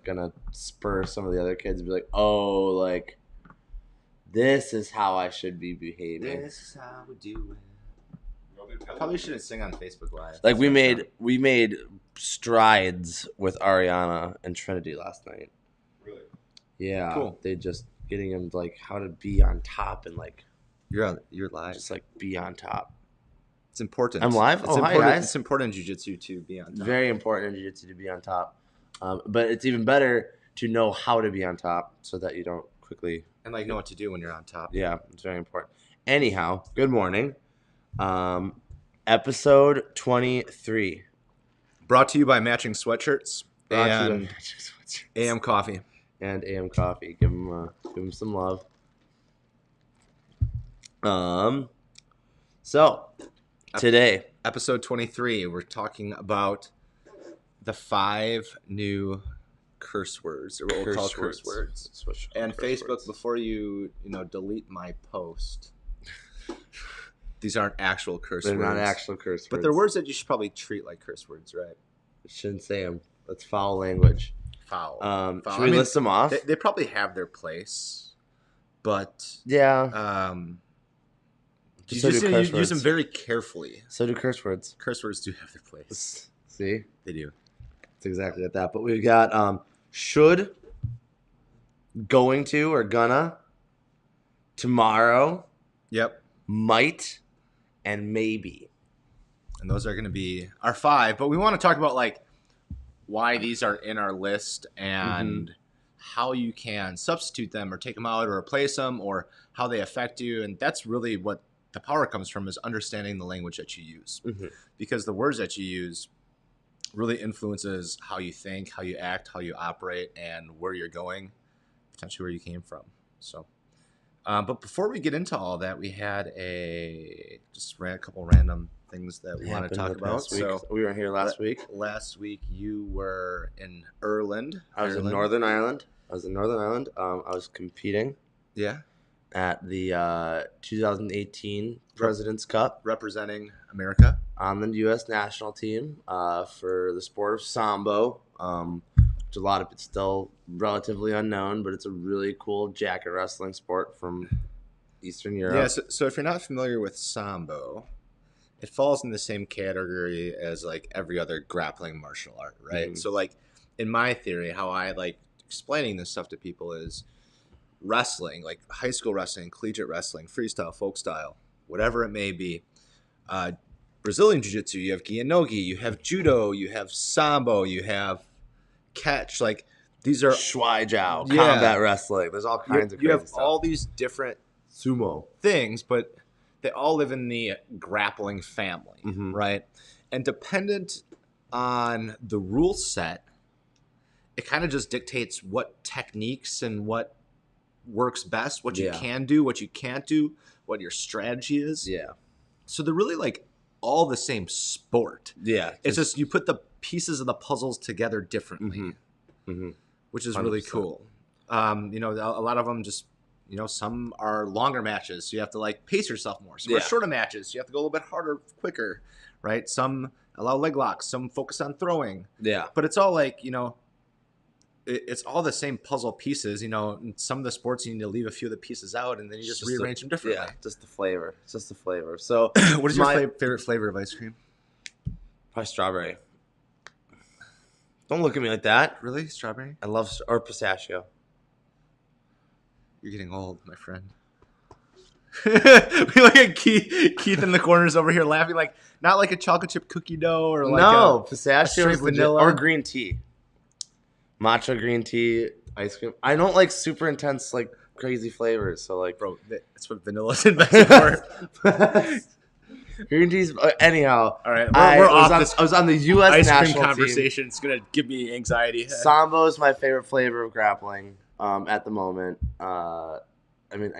gonna spur some of the other kids to be like, oh, like this is how I should be behaving. This is how we do it. I probably shouldn't sing on Facebook Live. Like we made strides with Ariana and Trinity last night. Really? Yeah. Cool. They just getting them like how to be on top and like You're live. just like be on top. It's important. I'm live? It's Oh, hi, important. guys. It's important in jiu-jitsu to be on top. Very important in jiu-jitsu to be on top. But it's even better to know how to be on top so that you don't quickly And like know what to do when you're on top. Yeah, it's very important. Anyhow, good morning. Episode 23. Brought to you by matching sweatshirts Brought to you and by AM Coffee. and AM Coffee. Give them some love. So today, Episode 23, we're talking about the 5 new curse words, or what we'll call curse words. That's what you call And curse Facebook, words. before you delete my post, these aren't actual curse They're words. not actual curse words. But they're words that you should probably treat like curse words, right? You shouldn't say them. That's foul language. Foul. Should Foul. we list them off? They probably have their place, but Yeah. you So do curse use words. them very carefully. So do curse words. Curse words do have their place. See? They do. It's exactly like that. But we've got should, going to or gonna, tomorrow, Yep. might, and maybe. And those are going to be our 5. But we want to talk about like why these are in our list and how you can substitute them or take them out or replace them or how they affect you. And that's really what the power comes from, is understanding the language that you use. Because the words that you use really influences how you think, how you act, how you operate, and where you're going, potentially where you came from. So, but before we get into all that, we had a couple random things that we want to talk about. So we were here last week. Last week you were in Ireland. I was in Northern Ireland. I was competing Yeah, at the 2018 President's Cup representing America. on the U.S. national team for the sport of Sambo. Which a lot of it's still relatively unknown, but it's a really cool jacket wrestling sport from Eastern Europe. Yeah, so if you're not familiar with Sambo, it falls in the same category as like every other grappling martial art, right? Mhm. So like in my theory, how I like explaining this stuff to people is wrestling, like high school wrestling, collegiate wrestling, freestyle, folk style, whatever it may be. Brazilian jiu-jitsu, you have gi and no-gi, you have judo, you have sambo, you have catch. Like these are Shuai Jiao, Yeah. combat wrestling. There's all kinds of you crazy have stuff. all these different Sumo. things, but they all live in the grappling family, Mhm. right? And dependent on the rule set, it kind of just dictates what techniques and what works best, what you Yeah. can do, what you can't do, what your strategy is. Yeah. So they're really like all the same sport. Yeah. It's just you put the pieces of the puzzles together differently, Mhm. which is really 100%. cool. A lot of them just, some are longer matches, so you have to like pace yourself more. Some are Yeah. shorter matches, so you have to go a little bit harder, quicker, right? Some allow leg locks, some focus on throwing, Yeah. but it's all like, it's all the same puzzle pieces. In some of the sports you need to leave a few of the pieces out, and then you just rearrange them differently. Yeah, just the flavor. It's just the flavor. So What is your favorite flavor of ice cream? probably strawberry. Don't look at me like that. Really, strawberry? I love or pistachio. You're getting old, my friend. We look at Keith in the corners over here laughing, like not like a chocolate chip cookie dough or like No, a pistachio straight is legit. vanilla. Or green tea. Matcha green tea ice cream. I don't like super intense, like crazy flavors. So like, bro. That's what vanilla's invented for. green tea's. Anyhow, All right, I we're was off on, this I was on the U.S. ice cream national conversation. It's gonna give me anxiety. team. Sambo is my favorite flavor of grappling at the moment. I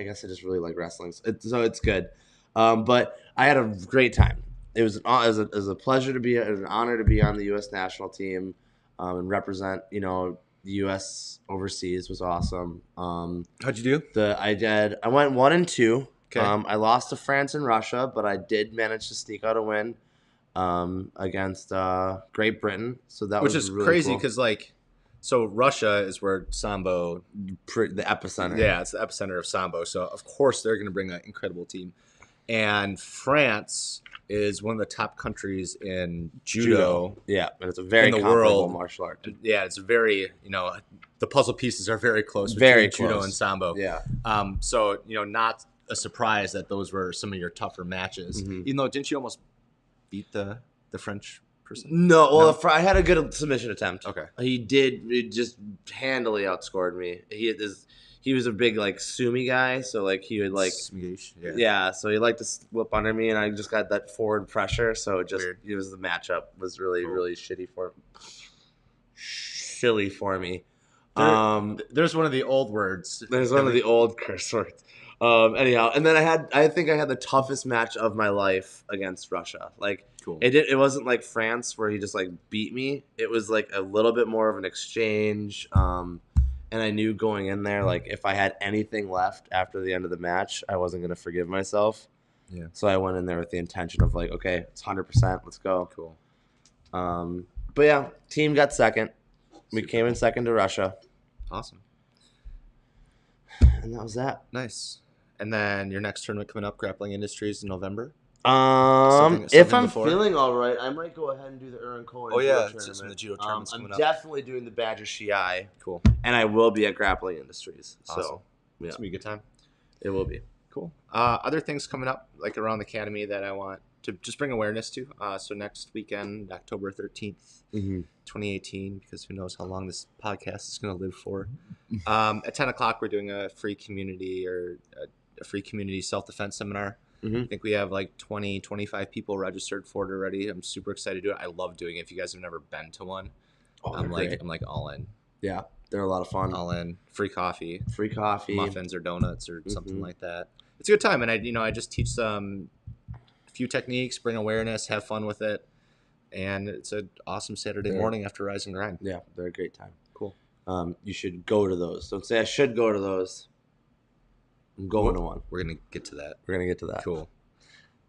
guess I just really like wrestling, so it's good. But I had a great time. It was a pleasure to be, an honor to be on the U.S. national team and represent, the U.S. overseas. Was awesome. How'd you do? I went 1-2. Okay. I lost to France and Russia, but I did manage to sneak out a win against Great Britain. So that Which was is really crazy cool. because like So Russia is where Sambo, The epicenter. yeah, it's the epicenter of Sambo. So of course they're going to bring an incredible team. And France is one of the top countries in judo Yeah, and it's a very in the comparable world. martial art. Yeah, it's very, the puzzle pieces are very close Very between judo close. and Sambo. Yeah. So, not a surprise that those were some of your tougher matches. Even though, didn't you almost beat the French person? No, well, I had a good submission attempt. Okay. He just handily outscored me. He was a big like sumi guy, so like he would like yeah, so he liked to slip under me, and I just got that forward pressure. So it was the matchup was really shitty silly for me. There's one of the old words. There's one of the old curse words. Anyhow, and then I think I had the toughest match of my life against Russia. Like, cool. It wasn't like France where he just like beat me. It was like a little bit more of an exchange. And I knew going in there, like if I had anything left after the end of the match, I wasn't gonna forgive myself. Yeah. So I went in there with the intention of like, okay, it's 100%. Let's go. Cool. But yeah, team got second. We came in second to Russia. Awesome. And that was that. Nice. And then your next tournament coming up, Grappling Industries in November. Something if I'm feeling all right, I might go ahead and do the Urin-Koen. Oh yeah, it's some of the judo tournaments coming up. I'm definitely doing the Badger Shiai. Cool. And I will be at Grappling Industries. Awesome. So yeah, it's gonna be a good time. It will be. Cool. Other things coming up like around the academy that I want to just bring awareness to. So next weekend, October 13th, 2018, because who knows how long this podcast is going to live for. At 10 o'clock, we're doing a free community self-defense seminar. I think we have like 20, 25 people registered for it already. I'm super excited to do it. I love doing it. If you guys have never been to one, I'm like all in. Yeah, they're a lot of fun. All in. Free coffee, muffins or donuts or something like that. It's a good time, and I just teach them a few techniques, bring awareness, have fun with it, and it's an awesome Saturday morning after Rise and Grind. Yeah, they're a great time. Cool. You should go to those. Don't say I should go to those. I'm going to one. We're gonna get to that. Cool.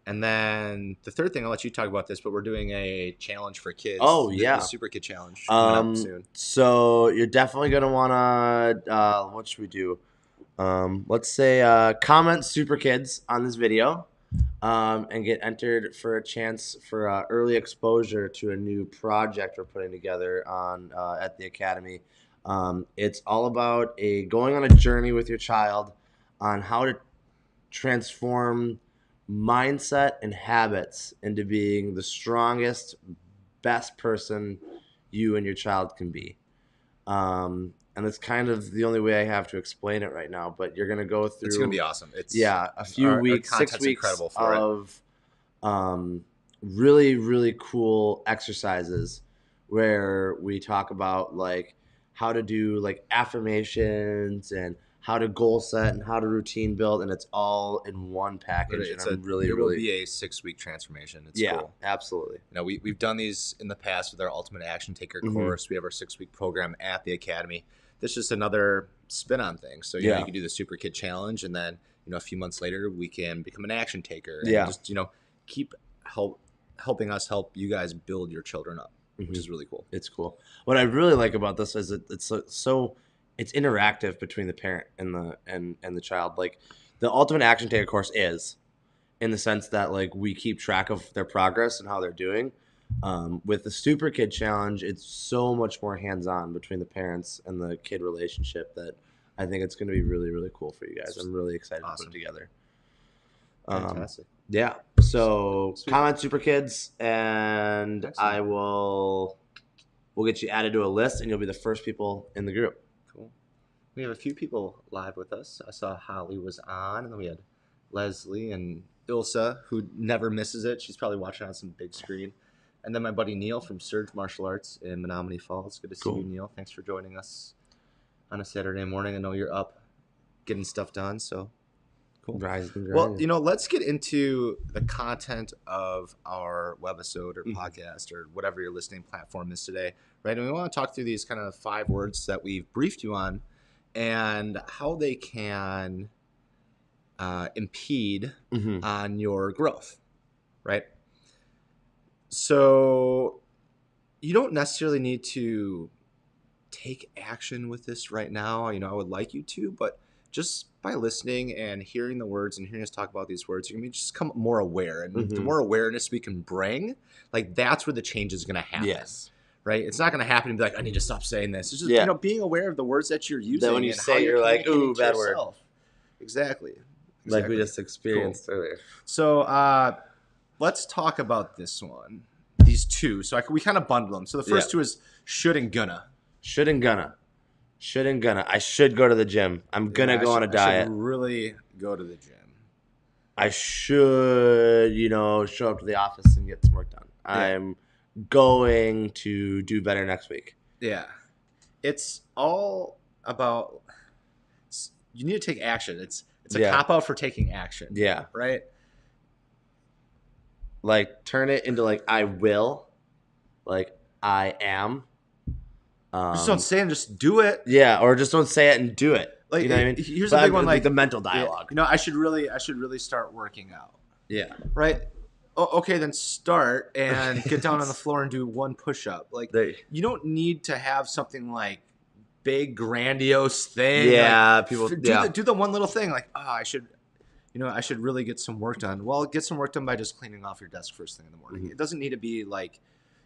And then the third thing, I'll let you talk about this, but we're doing a challenge for kids. Oh yeah, the Super Kid Challenge coming up soon. So you're definitely gonna wanna what should we do? Let's say comment Super Kids on this video, and get entered for a chance for early exposure to a new project we're putting together on at the Academy. It's all about going on a journey with your child on how to transform mindset and habits into being the strongest, best person you and your child can be. And that's kind of the only way I have to explain it right now. But you're going to go through. It's going to be awesome. A few weeks, 6 weeks of really, really cool exercises where we talk about like how to do like affirmations and how to goal set and how to routine build, and it's all in one package. It will be a 6-week transformation. It's cool. Absolutely. We've done these in the past with our Ultimate Action Taker course. We have our 6-week program at the Academy. This is just another spin on things. So you can do the Super Kid Challenge, and then a few months later we can become an action taker. And just keep helping us help you guys build your children up, which is really cool. It's cool. What I really like about this is it's interactive between the parent and the child. Like the Ultimate Action Taker course is, in the sense that like we keep track of their progress and how they're doing. With the Super Kid Challenge, it's so much more hands-on between the parents and the kid relationship that I think it's going to be really, really cool for you guys. I'm really excited to put it together. Fantastic. Yeah. So comment Super Kids, and we'll get you added to a list, and you'll be the first people in the group. We have a few people live with us. I saw Holly was on, and then we had Leslie and Ilsa, who never misses it. She's probably watching on some big screen. And then my buddy Neil from Surge Martial Arts in Menominee Falls. Good to see you, Neil. Thanks for joining us on a Saturday morning. I know you're up getting stuff done, so cool. Well, let's get into the content of our webisode or podcast or whatever your listening platform is today, right? And we want to talk through these kind of 5 words that we've briefed you on, and how they can impede on your growth, right? So you don't necessarily need to take action with this right now. I would like you to, but just by listening and hearing the words and hearing us talk about these words, you're going to just become more aware. And the more awareness we can bring, like that's where the change is going to happen. Yes. Right? It's not going to happen and be like, I need to stop saying this. It's just, being aware of the words that you're using. That when you and say how you're like, ooh, bad yourself. Word. Exactly. Like we just experienced earlier. So let's talk about this one. These two. So we kind of bundle them. So the first two is should and gonna. Should and gonna. Should and gonna. I should go to the gym. I'm gonna go on a diet. I should really go to the gym. I should, show up to the office and get some work done. Yeah. I'm going to do better next week. Yeah. It's all about you need to take action. It's a cop-out for taking action. Yeah. Right? Like, turn it into, like, I will. Like, I am. Just don't say it and just do it. Yeah, or just don't say it and do it. Like, you know what I mean? Here's a big one, like the mental dialogue. I should really start working out. Yeah. Right? Oh, okay, then start and get down on the floor and do one push-up. Like, you don't need to have something like big, grandiose thing. Yeah, like, people do the one little thing. Like, I should really get some work done. Well, get some work done by just cleaning off your desk first thing in the morning. Mm-hmm. It doesn't need to be like,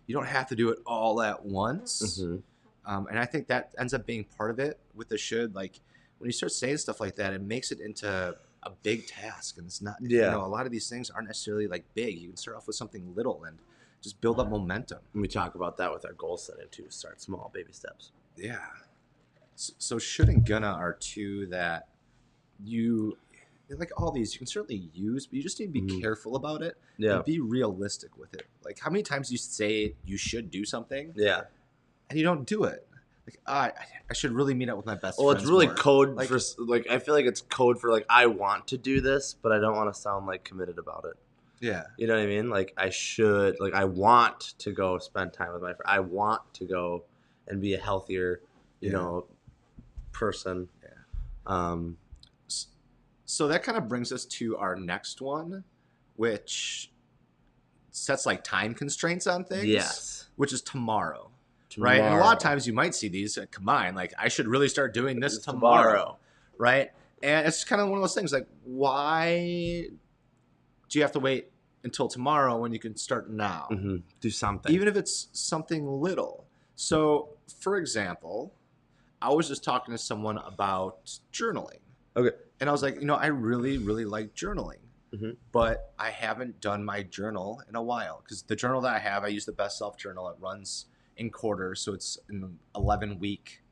you don't have to do it all at once. Mm-hmm. And I think that ends up being part of it with the should. Like, when you start saying stuff like that, it makes it into a big task, and it's not. A lot of these things aren't necessarily like big. You can start off with something little and just build up momentum. And we talk about that with our goal setting too. Start small, baby steps. Yeah. So should and gonna are two that you like. All these you can certainly use, but you just need to be careful about it. Yeah. And be realistic with it. Like, how many times you say you should do something? Yeah. And you don't do it. Like, I should really meet up with my best friends. Well, it's really more. code for, like, I feel like it's code for, like, I want to do this, but I don't want to sound, like, committed about it. Yeah. You know what I mean? Like, I should, like, I want to go spend time with my friend. I want to go and be a healthier, you know, person. Yeah. So that kind of brings us to our next one, which sets, like, time constraints on things. Yes. Which is tomorrow. Right? And a lot of times you might see these combined, like, I should really start doing this tomorrow. Right? And it's kind of one of those things, like, why do you have to wait until tomorrow when you can start now? Mm-hmm. Do something. Even if it's something little. So, for example, I was just talking to someone about journaling. Okay. And I was like, I really, really like journaling. Mm-hmm. But I haven't done my journal in a while. Because the journal that I have, I use the Best Self Journal. It runs in quarters, so it's in 11-week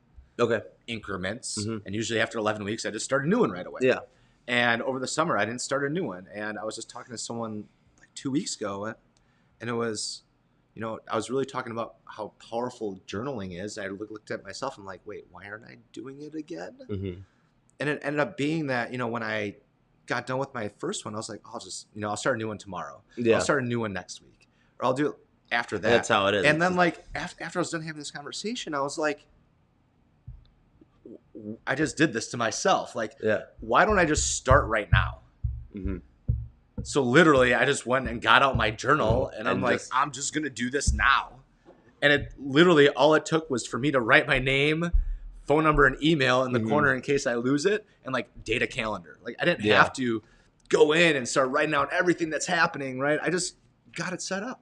increments. Mm-hmm. And usually after 11 weeks, I just start a new one right away. Yeah. And over the summer, I didn't start a new one. And I was just talking to someone like 2 weeks ago, and it was, I was really talking about how powerful journaling is. I looked at myself and like, wait, why aren't I doing it again? Mm-hmm. And it ended up being that, when I got done with my first one, I was like, I'll just, I'll start a new one tomorrow. Yeah. I'll start a new one next week. Or I'll do it after that. That's how it is. And then, like, after I was done having this conversation, I was like, I just did this to myself. Like, why don't I just start right now? Mm-hmm. So literally, I just went and got out my journal, and I'm like, I'm just going to do this now. And it literally, all it took was for me to write my name, phone number, and email in the corner in case I lose it, and, like, date a calendar. Like, I didn't have to go in and start writing out everything that's happening, right? I just got it set up.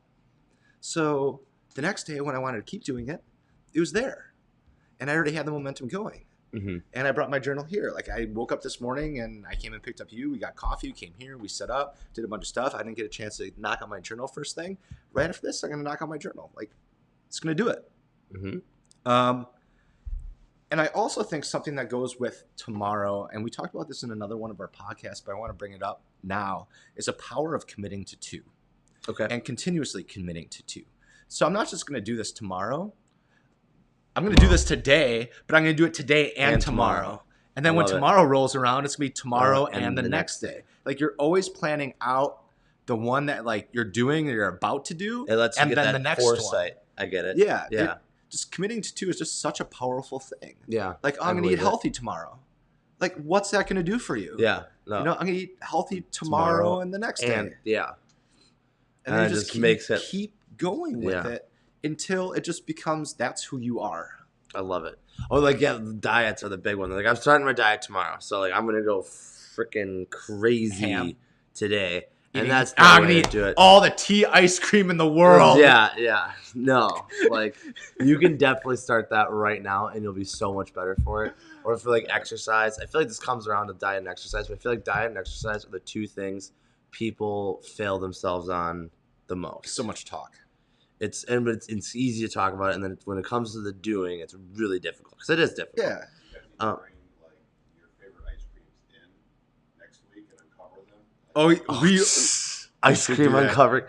So the next day when I wanted to keep doing it, it was there. And I already had the momentum going. Mm-hmm. And I brought my journal here. Like, I woke up this morning and I came and picked up you. We got coffee. You came here. We set up, did a bunch of stuff. I didn't get a chance to knock out my journal first thing. Right after this, I'm going to knock out my journal. Like, it's going to do it. Mm-hmm. And I also think something that goes with tomorrow, and we talked about this in another one of our podcasts, but I want to bring it up now, is a power of committing to two. Okay. And continuously committing to two. So I'm not just going to do this tomorrow. I'm going to do this today, but I'm going to do it today and tomorrow. And then when tomorrow rolls around, it's going to be tomorrow and the next day. Like, you're always planning out the one that, like, you're doing or you're about to do. It lets you and get then that the next foresight. one. I get it. Yeah. Yeah. Just committing to two is just such a powerful thing. Yeah. Like, I'm going to eat healthy tomorrow. Like, what's that going to do for you? Yeah. No. I'm going to eat healthy tomorrow and the next day. Yeah. And then you just keep going with it until it just becomes that's who you are. I love it. Oh, like yeah, the diets are the big one. Like I'm starting my diet tomorrow, so like I'm gonna go freaking Ham. crazy today, and Eating. that's the I'm gonna way to eat do it. all the tea ice cream in the world. Yeah. No, like you can definitely start that right now, and you'll be so much better for it. Or for like exercise, I feel like this comes around to diet and exercise, but I feel like diet and exercise are the two things people fail themselves on the most. So much talk. But it's easy to talk about it, and then when it comes to the doing, it's really difficult because it is difficult. Yeah. Um, Like your favorite ice creams in next week and uncover them. Oh, we ice should cream do that. uncovered.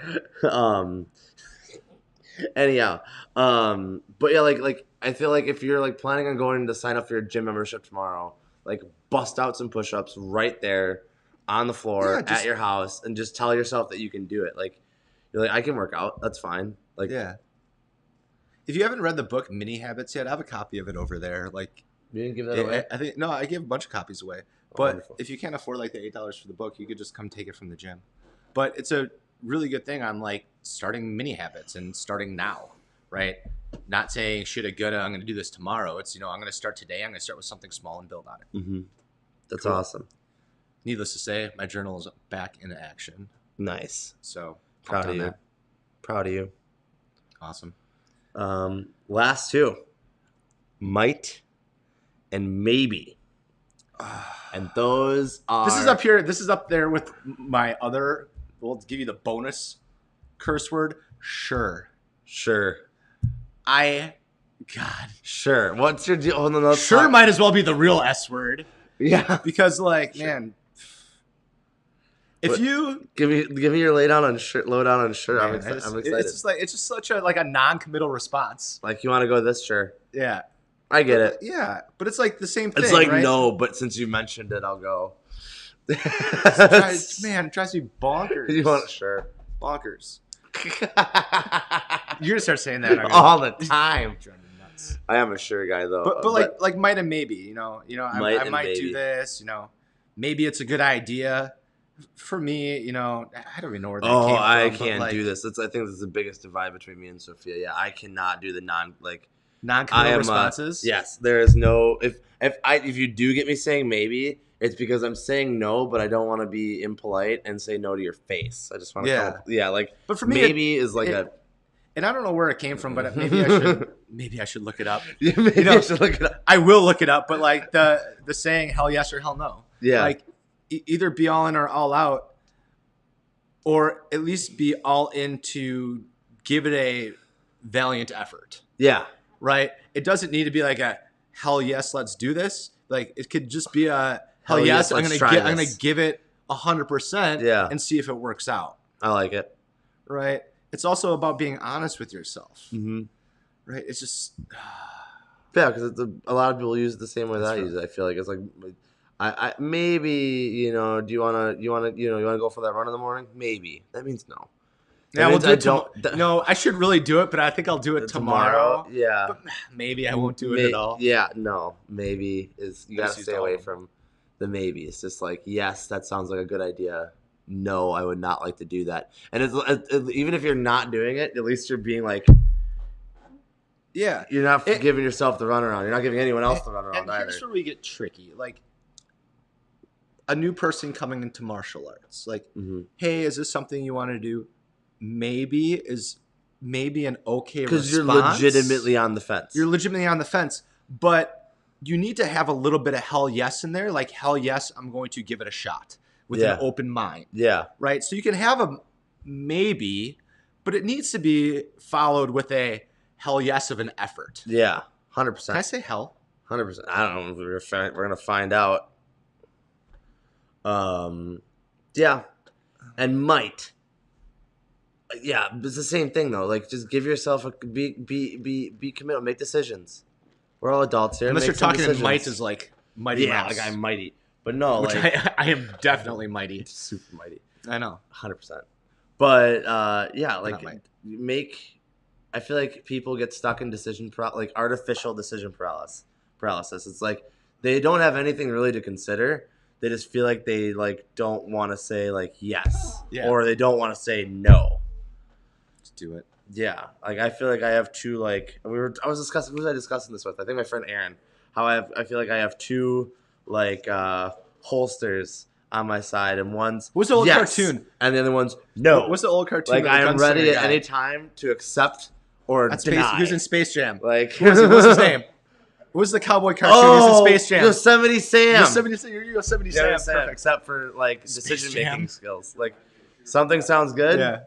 Anyhow, but yeah, like I feel like if you're like planning on going to sign up for your gym membership tomorrow, like bust out some push-ups right there on the floor Yeah, at your house, and just tell yourself that you can do it. Like you're like, I can work out. That's fine. Like yeah. If you haven't read the book Mini Habits yet, I have a copy of it over there. Like, you didn't give that away. I think no, I gave a bunch of copies away. Oh, But wonderful. if you can't afford like the $8 for the book, you could just come take it from the gym. But it's a really good thing on like starting mini habits and starting now, right? Not saying shoulda, coulda, I'm going to do this tomorrow. It's I'm going to start today. I'm going to start with something small and build on it. Mm-hmm. That's Cool. awesome. Needless to say, my journal is back in action. Nice. So Proud pumped of on you. that. Proud of you. Awesome. Last two, might and maybe, and those are This is up here. This is up there with my other. We'll give you the bonus curse word. Sure. Sure. God. Sure. What's your deal? Hold on, let's Sure talk. might as well be the real S word. Yeah. Because, like, Sure. man, if What- you Give me your lowdown on sure. Lowdown on sure. I'm man, excited. I'm it's excited. just like it's just such a like a non-committal response. Like you want to go with this? Sure. Yeah, I get it. Yeah, but it's like the same thing. It's like right? no, but since you mentioned it, I'll go. Man, it drives me bonkers. You want sure? bonkers? You're gonna start saying that aren't you? All the time. Driving me nuts. I am a sure guy though. But like might and maybe, Might I and might do maybe. this, maybe it's a good idea. For me, I don't even know where that came from. I but, can't like, do this. I think this is the biggest divide between me and Sophia. Yeah, I cannot do the I non-committal am responses. yes. There is no if you do get me saying maybe, it's because I'm saying no, but I don't want to be impolite and say no to your face. I just want to like But for me, maybe is like and I don't know where it came from, but maybe I should look it up. maybe I should look it up. I will look it up, but like the saying hell yes or hell no. Yeah. Like either be all in or all out, or at least be all in to give it a valiant effort. Yeah. Right? It doesn't need to be like a hell yes, let's do this. Like it could just be a hell yes, I'm let's try gonna this. give it 100% Yeah. and see if it works out. I like it. Right? It's also about being honest with yourself. Mm-hmm. Right? It's just Yeah, because a lot of people use it the same way that That's I use it. I feel like it's like, I maybe do you wanna go for that run in the morning? Maybe that means no. yeah, we'll means do it. No, I should really do it, but I think I'll do it tomorrow. Yeah, But maybe I won't do it at all. Yeah, no, maybe is you I gotta just used stay all away of them. from the maybe. It's just like yes, that sounds like a good idea. No, I would not like to do that. And even if you're not doing it, at least you're being like Yeah. you're not giving yourself the runaround. You're not giving anyone else the runaround And either. here's where we get tricky. Like a new person coming into martial arts. Like, Mhm. hey, is this something you want to do? Maybe is maybe an okay response. Because you're legitimately on the fence. You're legitimately on the fence, but you need to have a little bit of hell yes in there. Like hell yes, I'm going to give it a shot with Yeah. an open mind. Yeah. Right? So you can have a maybe, but it needs to be followed with a hell yes of an effort. Yeah. Can I 100%. say hell? 100%. I don't know. We're gonna find out. Yeah, and might. Yeah, it's the same thing though. Like, just give yourself be committed. Make decisions. We're all adults here. Unless Make you're some talking decisions. might is like mighty yeah, mouse. like I'm mighty, but no, Which like I am definitely mighty. super mighty, I know. 100%. But yeah, Not like might. make. I feel like people get stuck in like artificial decision paralysis. It's like they don't have anything really to consider. They just feel like they like don't want to say like yes, Yeah. or they don't want to say no. Just do it. Yeah, like I feel like I have two. Like I was discussing. Who was I discussing this with? I think my friend Aaron. How I feel like I have two like holsters on my side, and one's What's the old yes, cartoon? and the other one's no. What's the old cartoon? Like with the I am gunslinger ready at guy? any time to accept or That's deny. He was in Space Jam. Like Who was he? What's his name? What was the cowboy cartoon? He was in Space Jam. Yosemite Sam. Yosemite Sam. Perfect. Except for like Space decision Jam. making skills. Like something sounds good. Yeah.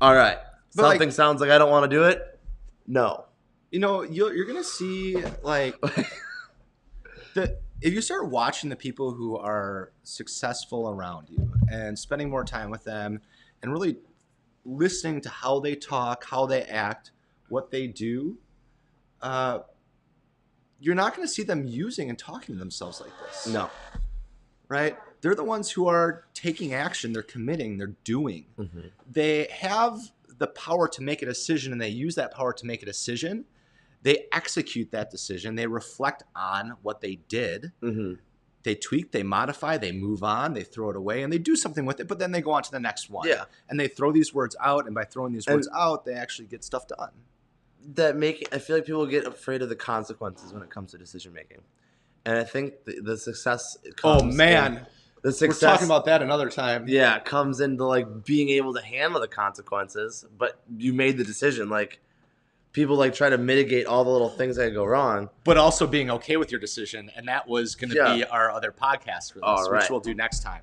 All right. But, Something sounds like I don't want to do it. No. You know, you're gonna see like if you start watching the people who are successful around you and spending more time with them and really listening to how they talk, how they act, what they do, you're not going to see them using and talking to themselves like this. No. Right? They're the ones who are taking action, they're committing, they're doing. Mm-hmm. They have the power to make a decision, and they use that power to make a decision. They execute that decision. They reflect on what they did. Mm-hmm. They tweak, they modify, they move on, they throw it away, and they do something with it, but then they go on to the next one. Yeah. And they throw these words out, and by throwing these words out, they actually get stuff done. I feel like people get afraid of the consequences when it comes to decision making, and I think the success. Comes the success. We're talking about that another time. Yeah, comes into like being able to handle the consequences, but you made the decision. Like people like try to mitigate all the little things that go wrong, but also being okay with your decision, and that was going to be our other podcast for this, which we'll do next time.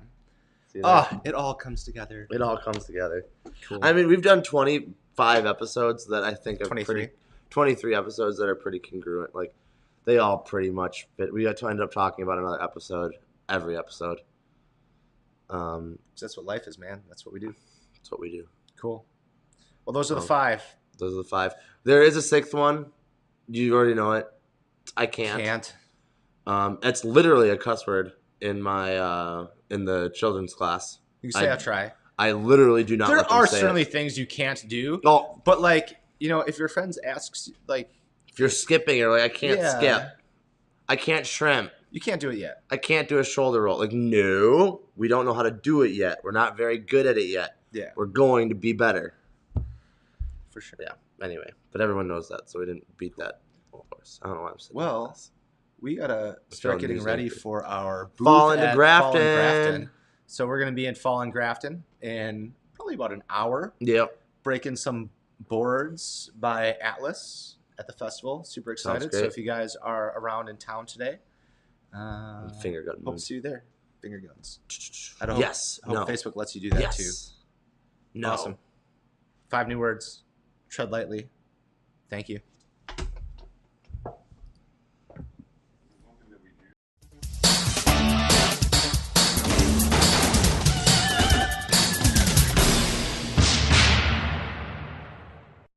It all comes together. It all comes together. Cool. I mean, we've done 25 episodes that I think are 23 episodes that are pretty congruent. Like, they all pretty much fit. We got to end up talking about another episode every episode. That's what life is, man. That's what we do. That's what we do. Cool. Well, those are the 5. Those are the 5. There is a 6th one. You already know it. I can't. It's literally a cuss word in my in the children's class. You can say I'll try. I literally do not. There let them are say certainly it. things you can't do. Oh, but like, you know, if your friends asks, like, if you're skipping or like I can't skip, I can't shrimp. You can't do it yet. I can't do a shoulder roll. Like, no, we don't know how to do it yet. We're not very good at it yet. Yeah, we're going to be better. For sure. Yeah. Anyway, but everyone knows that, so we didn't beat that horse. I don't know why I'm saying. Well, we gotta start getting ready for our booth Fall into at Grafton. Fall in Grafton. So we're gonna be in Fall in Grafton in probably about an hour. Yep. Breaking some boards by Atlas at the festival. Super excited. So if you guys are around in town today, finger gun. Hope to see you there. Finger guns. I hope Facebook lets you do that too. No. Awesome. 5 new words. Tread lightly. Thank you.